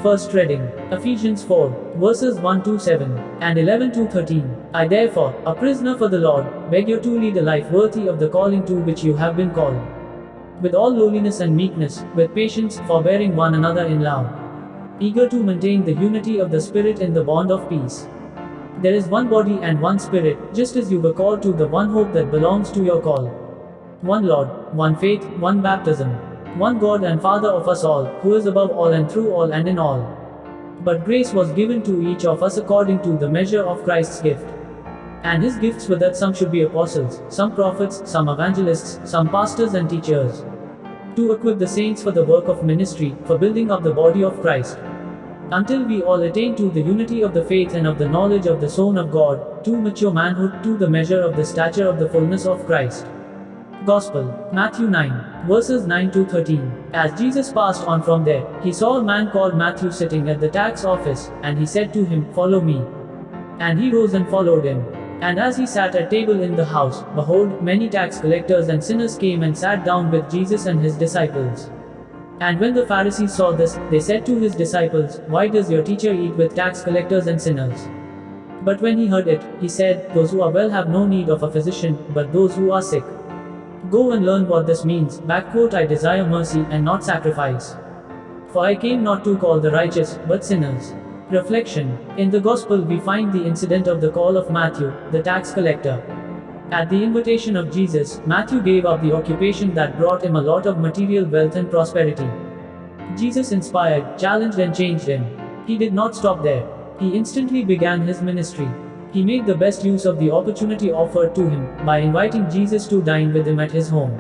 First reading, Ephesians 4, verses 1 to 7, and 11 to 13. I therefore, a prisoner for the Lord, beg you to lead a life worthy of the calling to which you have been called, with all lowliness and meekness, with patience, forbearing one another in love, eager to maintain the unity of the Spirit in the bond of peace. There is one body and one Spirit, just as you were called to the one hope that belongs to your call. One Lord, one faith, one baptism, one God and Father of us all, who is above all and through all and in all. But grace was given to each of us according to the measure of Christ's gift. And his gifts were that some should be apostles, some prophets, some evangelists, some pastors and teachers, to equip the saints for the work of ministry, for building up the body of Christ, until we all attain to the unity of the faith and of the knowledge of the Son of God, to mature manhood, to the measure of the stature of the fulness of Christ. Gospel, Matthew 9, verses 9 to 13. As Jesus passed on from there, he saw a man called Matthew sitting at the tax office, and he said to him, "Follow me." And he rose and followed him. And as he sat at table in the house, behold, many tax collectors and sinners came and sat down with Jesus and his disciples. And when the Pharisees saw this, they said to his disciples, "Why does your teacher eat with tax collectors and sinners?" But when he heard it, he said, "Those who are well have no need of a physician, but those who are sick. Go and learn what this means. I desire mercy and not sacrifice. For I came not to call the righteous, but sinners." Reflection. In the Gospel we find the incident of the call of Matthew, the tax collector. At the invitation of Jesus, Matthew gave up the occupation that brought him a lot of material wealth and prosperity. Jesus inspired, challenged and changed him. He did not stop there. He instantly began his ministry. He made the best use of the opportunity offered to him, by inviting Jesus to dine with him at his home.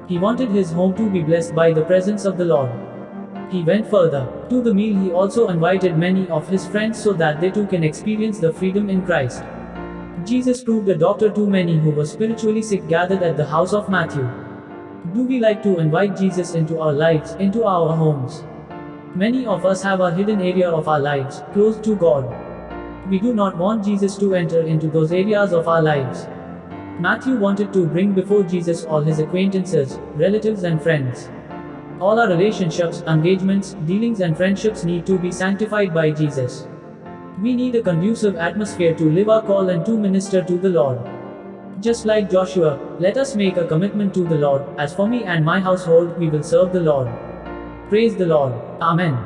He wanted his home to be blessed by the presence of the Lord. He went further. To the meal he also invited many of his friends so that they too can experience the freedom in Christ. Jesus proved a doctor to many who were spiritually sick gathered at the house of Matthew. Do we like to invite Jesus into our lives, into our homes? Many of us have a hidden area of our lives, close to God. We do not want Jesus to enter into those areas of our lives. Matthew wanted to bring before Jesus all his acquaintances, relatives and friends. All our relationships, engagements, dealings and friendships need to be sanctified by Jesus. We need a conducive atmosphere to live our call and to minister to the Lord. Just like Joshua, let us make a commitment to the Lord. As for me and my household, we will serve the Lord. Praise the Lord. Amen.